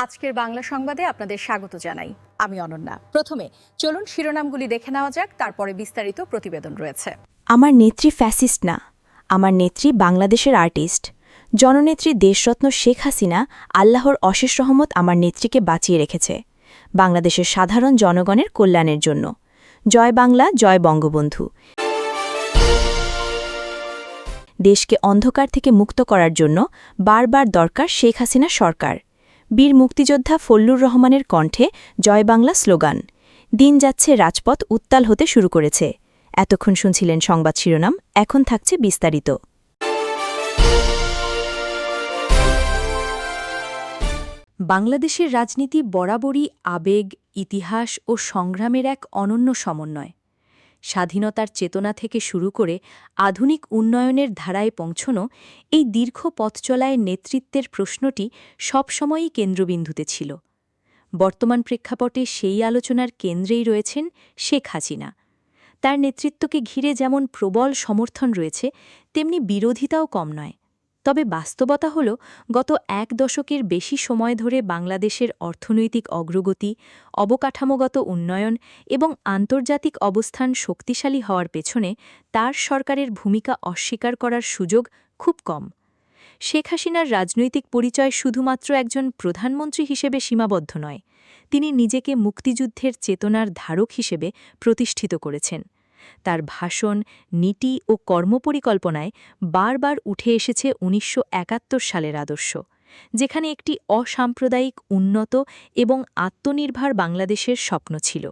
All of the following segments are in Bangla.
আজকের বাংলা সংবাদে আপনাদের স্বাগত জানাই। আমি অনন্যা। প্রথমে চলুন শিরোনামগুলি দেখে নেওয়া যাক, তারপরে বিস্তারিত প্রতিবেদন রয়েছে। আমার নেত্রী ফ্যাসিস্ট না, আমার নেত্রী বাংলাদেশের আর্টিস্ট। জননেত্রী দেশরত্ন শেখ হাসিনা, আল্লাহর অশেষ রহমত আমার নেত্রীকে বাঁচিয়ে রেখেছে বাংলাদেশের সাধারণ জনগণের কল্যাণের জন্য। জয় বাংলা, জয় বঙ্গবন্ধু। দেশকে অন্ধকার থেকে মুক্ত করার জন্য বারবার দরকার শেখ হাসিনা সরকার। বীর মুক্তিযোদ্ধা ফজলুর রহমানের কণ্ঠে জয় বাংলা স্লোগান। দিন যাচ্ছে, রাজপথ উত্তাল হতে শুরু করেছে। এতক্ষণ শুনছিলেন সংবাদ শিরোনাম, এখন থাকছে বিস্তারিত। বাংলাদেশের রাজনীতি বরাবরই আবেগ, ইতিহাস ও সংগ্রামের এক অনন্য সমন্বয়। স্বাধীনতার চেতনা থেকে শুরু করে আধুনিক উন্নয়নের ধারায় পৌঁছনো এই দীর্ঘ পথচলায় নেতৃত্বের প্রশ্নটি সবসময়ই কেন্দ্রবিন্দুতে ছিল। বর্তমান প্রেক্ষাপটে সেই আলোচনার কেন্দ্রেই রয়েছেন শেখ হাসিনা। তার নেতৃত্বকে ঘিরে যেমন প্রবল সমর্থন রয়েছে, তেমনি বিরোধিতাও কম নয়। তবে বাস্তবতা হল, গত এক দশকের বেশি সময় ধরে বাংলাদেশের অর্থনৈতিক অগ্রগতি, অবকাঠামোগত উন্নয়ন এবং আন্তর্জাতিক অবস্থান শক্তিশালী হওয়ার পেছনে তার সরকারের ভূমিকা অস্বীকার করার সুযোগ খুব কম। শেখ হাসিনার রাজনৈতিক পরিচয় শুধুমাত্র একজন প্রধানমন্ত্রী হিসেবে সীমাবদ্ধ নয়, তিনি নিজেকে মুক্তিযুদ্ধের চেতনার ধারক হিসেবে প্রতিষ্ঠিত করেছেন। তার ভাষণ, নীতি ও কর্মপরিকল্পনায় বারবার উঠে এসেছে ১৯৭১ সালের আদর্শ, যেখানে একটি অসাম্প্রদায়িক, উন্নত এবং আত্মনির্ভর বাংলাদেশের স্বপ্ন ছিল।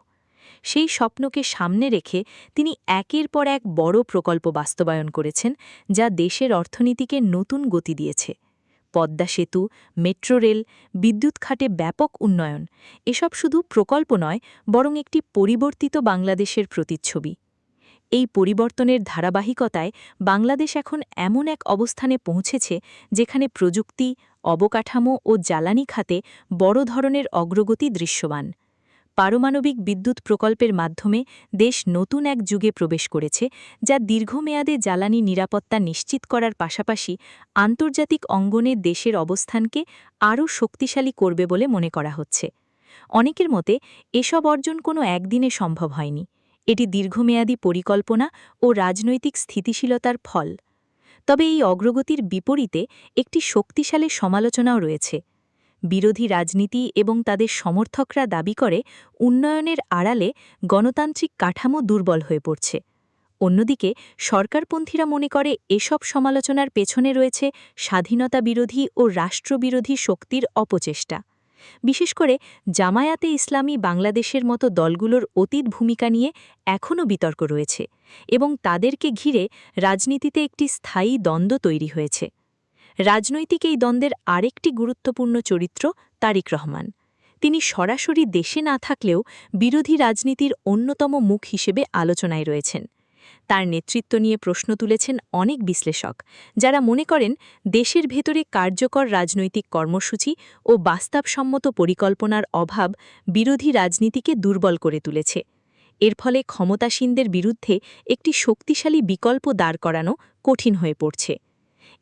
সেই স্বপ্নকে সামনে রেখে তিনি একের পর এক বড় প্রকল্প বাস্তবায়ন করেছেন, যা দেশের অর্থনীতিকে নতুন গতি দিয়েছে। পদ্মা সেতু, মেট্রো রেল, বিদ্যুৎ খাতে ব্যাপক উন্নয়ন, এসব শুধু প্রকল্প নয়, বরং একটি পরিবর্তিত বাংলাদেশের প্রতিচ্ছবি। এই পরিবর্তনের ধারাবাহিকতায় বাংলাদেশ এখন এমন এক অবস্থানে পৌঁছেছে, যেখানে প্রযুক্তি, অবকাঠামো ও জ্বালানি খাতে বড় ধরনের অগ্রগতি দৃশ্যমান। পারমাণবিক বিদ্যুৎ প্রকল্পের মাধ্যমে দেশ নতুন এক যুগে প্রবেশ করেছে, যা দীর্ঘমেয়াদে জ্বালানি নিরাপত্তা নিশ্চিত করার পাশাপাশি আন্তর্জাতিক অঙ্গনে দেশের অবস্থানকে আরও শক্তিশালী করবে বলে মনে করা হচ্ছে। অনেকের মতে এসব অর্জন কোনো একদিনে সম্ভব হয়নি। এটি দীর্ঘমেয়াদী পরিকল্পনা ও রাজনৈতিক স্থিতিশীলতার ফল। তবে এই অগ্রগতির বিপরীতে একটি শক্তিশালী সমালোচনাও রয়েছে। বিরোধী রাজনীতি এবং তাদের সমর্থকরা দাবি করে উন্নয়নের আড়ালে গণতান্ত্রিক কাঠামো দুর্বল হয়ে পড়ছে। অন্যদিকে সরকারপন্থীরা মনে করে এসব সমালোচনার পেছনে রয়েছে স্বাধীনতা বিরোধী ও রাষ্ট্রবিরোধী শক্তির অপচেষ্টা। বিশেষ করে জামায়াতে ইসলামী বাংলাদেশের মতো দলগুলোর অতীত ভূমিকা নিয়ে এখনও বিতর্ক রয়েছে এবং তাদেরকে ঘিরে রাজনীতিতে একটি স্থায়ী দ্বন্দ্ব তৈরি হয়েছে। রাজনৈতিক এই দ্বন্দ্বের আরেকটি গুরুত্বপূর্ণ চরিত্র তারেক রহমান। তিনি সরাসরি দেশে না থাকলেও বিরোধী রাজনীতির অন্যতম মুখ হিসেবে আলোচনায় রয়েছেন। তার নেতৃত্ব নিয়ে প্রশ্ন তুলেছেন অনেক বিশ্লেষক, যারা মনে করেন দেশের ভেতরে কার্যকর রাজনৈতিক কর্মসূচি ও বাস্তবসম্মত পরিকল্পনার অভাব বিরোধী রাজনীতিকে দুর্বল করে তুলেছে। এর ফলে ক্ষমতাসীনদের বিরুদ্ধে একটি শক্তিশালী বিকল্প দাঁড় করানো কঠিন হয়ে পড়ছে।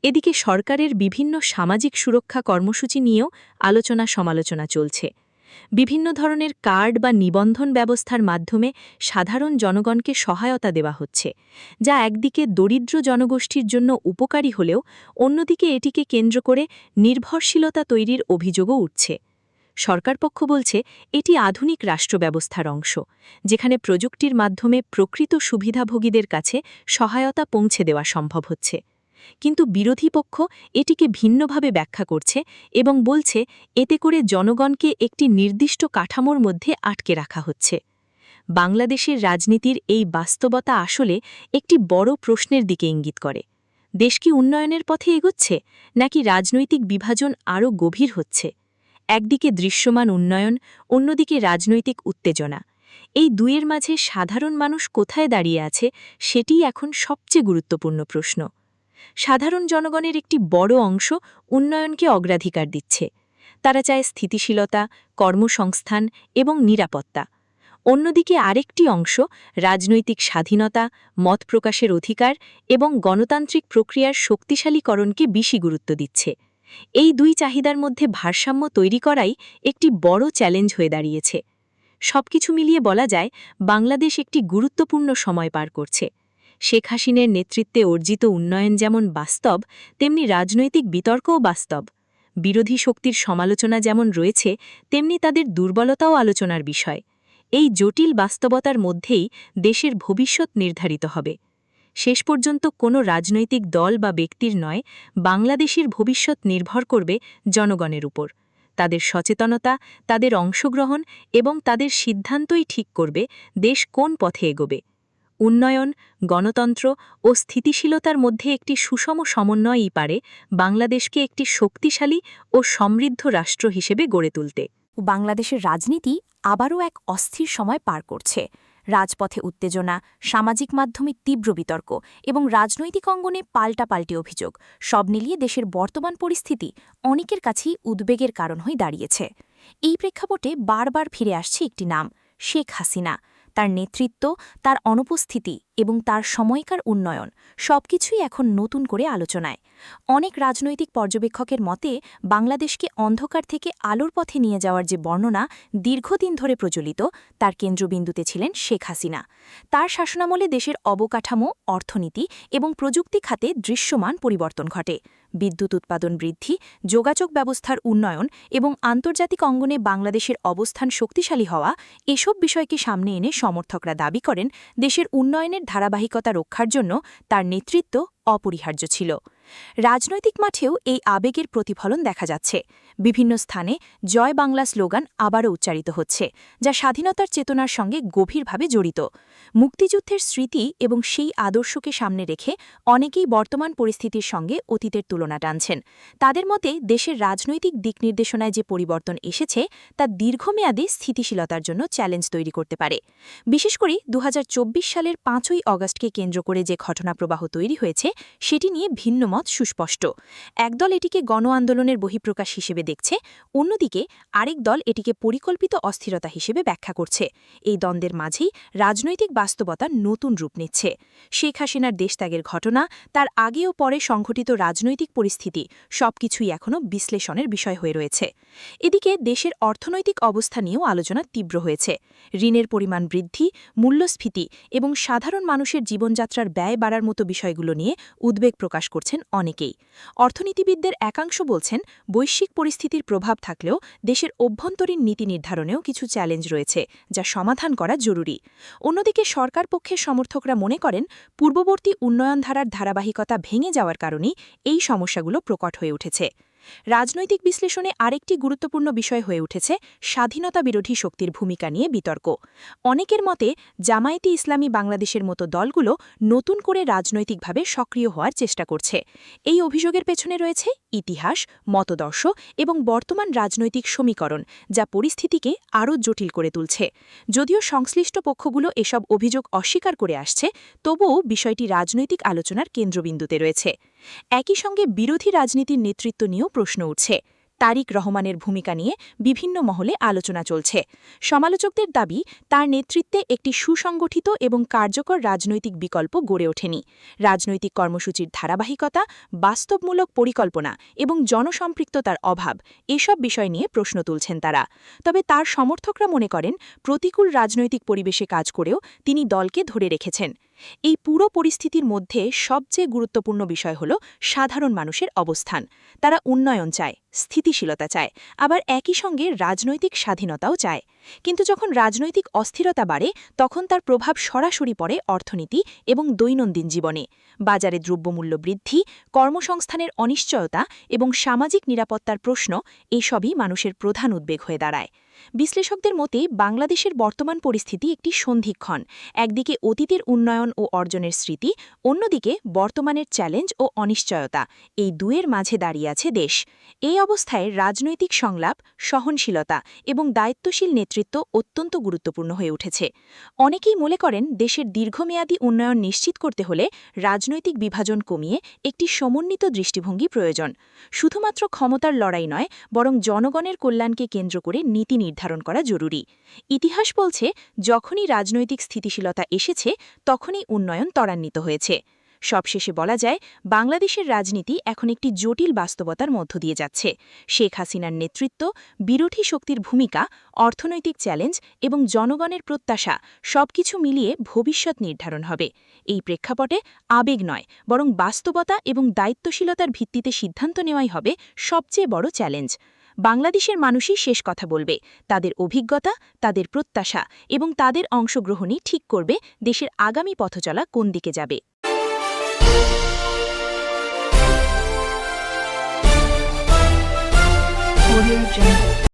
এদিকে সরকারের বিভিন্ন সামাজিক সুরক্ষা কর্মসূচি নিয়েও আলোচনা সমালোচনা চলছে। বিভিন্ন ধরনের কার্ড বা নিবন্ধন ব্যবস্থার মাধ্যমে সাধারণ জনগণকে সহায়তা দেওয়া হচ্ছে, যা একদিকে দরিদ্র জনগোষ্ঠীর জন্য উপকারী হলেও অন্যদিকে এটিকে কেন্দ্র করে নির্ভরশীলতা তৈরির অভিযোগও উঠছে। সরকারপক্ষ বলছে এটি আধুনিক রাষ্ট্র ব্যবস্থার অংশ, যেখানে প্রযুক্তির মাধ্যমে প্রকৃত সুবিধাভোগীদের কাছে সহায়তা পৌঁছে দেওয়া সম্ভব হচ্ছে। কিন্তু বিরোধী পক্ষ এটিকে ভিন্নভাবে ব্যাখ্যা করছে এবং বলছে এতে করে জনগণকে একটি নির্দিষ্ট কাঠামোর মধ্যে আটকে রাখা হচ্ছে। বাংলাদেশের রাজনীতির এই বাস্তবতা আসলে একটি বড় প্রশ্নের দিকে ইঙ্গিত করে। দেশ কি উন্নয়নের পথে এগোচ্ছে, নাকি রাজনৈতিক বিভাজন আরও গভীর হচ্ছে? একদিকে দৃশ্যমান উন্নয়ন, অন্যদিকে রাজনৈতিক উত্তেজনা। এই দুইয়ের মাঝে সাধারণ মানুষ কোথায় দাঁড়িয়ে আছে, সেটিই এখন সবচেয়ে গুরুত্বপূর্ণ প্রশ্ন। সাধারণ জনগণের একটি বড় অংশ উন্নয়নকে অগ্রাধিকার দিচ্ছে। তারা চায় স্থিতিশীলতা, কর্মসংস্থান এবং নিরাপত্তা। অন্যদিকে আরেকটি অংশ রাজনৈতিক স্বাধীনতা, মত প্রকাশের অধিকার এবং গণতান্ত্রিক প্রক্রিয়ার শক্তিশালীকরণকে বেশি গুরুত্ব দিচ্ছে। এই দুই চাহিদার মধ্যে ভারসাম্য তৈরি করাই একটি বড় চ্যালেঞ্জ হয়ে দাঁড়িয়েছে। সবকিছু মিলিয়ে বলা যায় বাংলাদেশ একটি গুরুত্বপূর্ণ সময় পার করছে। শেখ হাসিনার নেতৃত্বে অর্জিত উন্নয়ন যেমন বাস্তব, তেমনি রাজনৈতিক বিতর্কও বাস্তব। বিরোধী শক্তির সমালোচনা যেমন রয়েছে, তেমনি তাদের দুর্বলতাও আলোচনার বিষয়। এই জটিল বাস্তবতার মধ্যেই দেশের ভবিষ্যৎ নির্ধারিত হবে। শেষ পর্যন্ত কোনো রাজনৈতিক দল বা ব্যক্তির নয়, বাংলাদেশের ভবিষ্যৎ নির্ভর করবে জনগণের উপর। তাদের সচেতনতা, তাদের অংশগ্রহণ এবং তাদের সিদ্ধান্তই ঠিক করবে দেশ কোন পথে এগোবে। উন্নয়ন, গণতন্ত্র ও স্থিতিশীলতার মধ্যে একটি সুষম সমন্বয়ই পারে বাংলাদেশকে একটি শক্তিশালী ও সমৃদ্ধ রাষ্ট্র হিসেবে গড়ে তুলতে। বাংলাদেশের রাজনীতি আবারও এক অস্থির সময় পার করছে। রাজপথে উত্তেজনা, সামাজিক মাধ্যমে তীব্র বিতর্ক এবং রাজনৈতিক অঙ্গনে পাল্টাপাল্টি অভিযোগ সব মিলিয়ে দেশের বর্তমান পরিস্থিতি অনেকের কাছেই উদ্বেগের কারণ হয়ে দাঁড়িয়েছে। এই প্রেক্ষাপটে বারবার ফিরে আসছে একটি নাম, শেখ হাসিনা। তার নেতৃত্ব, তার অনুপস্থিতি এবং তার সময়কার উন্নয়ন সবকিছুই এখন নতুন করে আলোচনায়। অনেক রাজনৈতিক পর্যবেক্ষকের মতে বাংলাদেশকে অন্ধকার থেকে আলোর পথে নিয়ে যাওয়ার যে বর্ণনা দীর্ঘদিন ধরে প্রচলিত, তার কেন্দ্রবিন্দুতে ছিলেন শেখ হাসিনা। তার শাসনামলে দেশের অবকাঠামো, অর্থনীতি এবং প্রযুক্তি খাতে দৃশ্যমান পরিবর্তন ঘটে। বিদ্যুৎ উৎপাদন বৃদ্ধি, যোগাযোগ ব্যবস্থার উন্নয়ন এবং আন্তর্জাতিক অঙ্গনে বাংলাদেশের অবস্থান শক্তিশালী হওয়া এসব বিষয়কে সামনে এনে সমর্থকরা দাবি করেন দেশের উন্নয়নের ধারাবাহিকতা রক্ষার জন্য তার নেতৃত্ব অপরিহার্য ছিল। রাজনৈতিক মাঠেও এই আবেগের প্রতিফলন দেখা যাচ্ছে। বিভিন্ন স্থানে জয় বাংলা স্লোগান আবারও উচ্চারিত হচ্ছে, যা স্বাধীনতার চেতনার সঙ্গে গভীরভাবে জড়িত। মুক্তিযুদ্ধের স্মৃতি এবং সেই আদর্শকে সামনে রেখে অনেকেই বর্তমান পরিস্থিতির সঙ্গে অতীতের তুলনা টানছেন। তাদের মতে দেশের রাজনৈতিক দিক নির্দেশনায় যে পরিবর্তন এসেছে, তা দীর্ঘমেয়াদী স্থিতিশীলতার জন্য চ্যালেঞ্জ তৈরি করতে পারে। বিশেষ করে ২০২৪ সালের ৫ই অগাস্টকে কেন্দ্র করে যে ঘটনাপ্রবাহ তৈরি হয়েছে, সেটি নিয়ে ভিন্ন মত সুস্পষ্ট। একদল এটিকে গণ আন্দোলনের বহিঃপ্রকাশ হিসেবে দেখছে, অন্যদিকে আরেক দল এটিকে পরিকল্পিত অস্থিরতা হিসেবে ব্যাখ্যা করছে। এই দ্বন্দ্বের মাঝেই রাজনৈতিক বাস্তবতা নতুন রূপ নিচ্ছে। শেখ হাসিনার দেশত্যাগের ঘটনা, তার আগে ও পরে সংঘটিত রাজনৈতিক পরিস্থিতি সবকিছুই এখনও বিশ্লেষণের বিষয় হয়ে রয়েছে। এদিকে দেশের অর্থনৈতিক অবস্থা নিয়েও আলোচনা তীব্র হয়েছে। ঋণের পরিমাণ বৃদ্ধি, মূল্যস্ফীতি এবং সাধারণ মানুষের জীবনযাত্রার ব্যয় বাড়ার মতো বিষয়গুলো নিয়ে উদ্বেগ প্রকাশ করছেন অনেকেই। অর্থনীতিবিদদের একাংশ বলছেন, বৈশ্বিক পরিস্থিতির প্রভাব থাকলেও দেশের অভ্যন্তরীণ নীতি নির্ধারণেও কিছু চ্যালেঞ্জ রয়েছে, যা সমাধান করা জরুরি। অন্যদিকে সরকার পক্ষের সমর্থকরা মনে করেন, পূর্ববর্তী উন্নয়নধারার ধারাবাহিকতা ভেঙে যাওয়ার কারণেই এই সমস্যাগুলো প্রকট হয়ে উঠেছে। রাজনৈতিক বিশ্লেষণে আরেকটি গুরুত্বপূর্ণ বিষয় হয়ে উঠেছে স্বাধীনতা বিরোধী শক্তির ভূমিকা নিয়ে বিতর্ক। অনেকের মতে জামায়াতে ইসলামী বাংলাদেশের মতো দলগুলো নতুন করে রাজনৈতিকভাবে সক্রিয় হওয়ার চেষ্টা করছে। এই অভিযোগের পেছনে রয়েছে ইতিহাস, মতদর্শ এবং বর্তমান রাজনৈতিক সমীকরণ, যা পরিস্থিতিকে আরও জটিল করে তুলছে। যদিও সংশ্লিষ্ট পক্ষগুলো এসব অভিযোগ অস্বীকার করে আসছে, তবুও বিষয়টি রাজনৈতিক আলোচনার কেন্দ্রবিন্দুতে রয়েছে। একই সঙ্গে বিরোধী রাজনীতির নেতৃত্ব নিয়েও প্রশ্ন উঠছে। তারিক রহমানের ভূমিকা নিয়ে বিভিন্ন মহলে আলোচনা চলছে। সমালোচকদের দাবি, তার নেতৃত্বে একটি সুসংগঠিত এবং কার্যকর রাজনৈতিক বিকল্প গড়ে ওঠেনি। রাজনৈতিক কর্মসূচির ধারাবাহিকতা, বাস্তবমূলক পরিকল্পনা এবং জনসম্পৃক্ততার অভাব এসব বিষয় নিয়ে প্রশ্ন তুলছেন তারা। তবে তার সমর্থকরা মনে করেন, প্রতিকূল রাজনৈতিক পরিবেশে কাজ করেও তিনি দলকে ধরে রেখেছেন। এই পুরো পরিস্থিতির মধ্যে সবচেয়ে গুরুত্বপূর্ণ বিষয় হল সাধারণ মানুষের অবস্থান। তারা উন্নয়ন চায়, স্থিতিশীলতা চায়, আবার একই সঙ্গে রাজনৈতিক স্বাধীনতাও চায়। কিন্তু যখন রাজনৈতিক অস্থিরতা বাড়ে, তখন তার প্রভাব সরাসরি পড়ে অর্থনীতি এবং দৈনন্দিন জীবনে। বাজারে দ্রব্যমূল্য বৃদ্ধি, কর্মসংস্থানের অনিশ্চয়তা এবং সামাজিক নিরাপত্তার প্রশ্ন এসবই মানুষের প্রধান উদ্বেগ হয়ে দাঁড়ায়। বিশ্লেষকদের মতে বাংলাদেশের বর্তমান পরিস্থিতি একটি সন্ধিক্ষণ। একদিকে অতীতের উন্নয়ন ও অর্জনের স্মৃতি, অন্যদিকে বর্তমানের চ্যালেঞ্জ ও অনিশ্চয়তা। এই দুয়ের মাঝে দাঁড়িয়ে আছে দেশ। এই অবস্থায় রাজনৈতিক সংলাপ, সহনশীলতা এবং দায়িত্বশীল নেতৃত্ব অত্যন্ত গুরুত্বপূর্ণ হয়ে উঠেছে। অনেকেই মনে করেন, দেশের দীর্ঘমেয়াদী উন্নয়ন নিশ্চিত করতে হলে রাজনৈতিক বিভাজন কমিয়ে একটি সমন্বিত দৃষ্টিভঙ্গি প্রয়োজন। শুধুমাত্র ক্ষমতার লড়াই নয়, বরং জনগণের কল্যাণকে কেন্দ্র করে নীতি নির্ধারণ করা জরুরি। ইতিহাস বলছে, যখনই রাজনৈতিক স্থিতিশীলতা এসেছে, তখনই উন্নয়ন ত্বরান্বিত হয়েছে। সবশেষে বলা যায়, বাংলাদেশের রাজনীতি এখন একটি জটিল বাস্তবতার মধ্য দিয়ে যাচ্ছে। শেখ হাসিনার নেতৃত্ব, বিরোধী শক্তির ভূমিকা, অর্থনৈতিক চ্যালেঞ্জ এবং জনগণের প্রত্যাশা সবকিছু মিলিয়ে ভবিষ্যৎ নির্ধারণ হবে। এই প্রেক্ষাপটে আবেগ নয়, বরং বাস্তবতা এবং দায়িত্বশীলতার ভিত্তিতে সিদ্ধান্ত নেওয়াই হবে সবচেয়ে বড় চ্যালেঞ্জ। বাংলাদেশের মানুষই শেষ কথা বলবে। তাদের অভিজ্ঞতা, তাদের প্রত্যাশা এবং তাদের অংশগ্রহণই ঠিক করবে দেশের আগামী পথচলা কোন দিকে যাবে। Audio Jungle.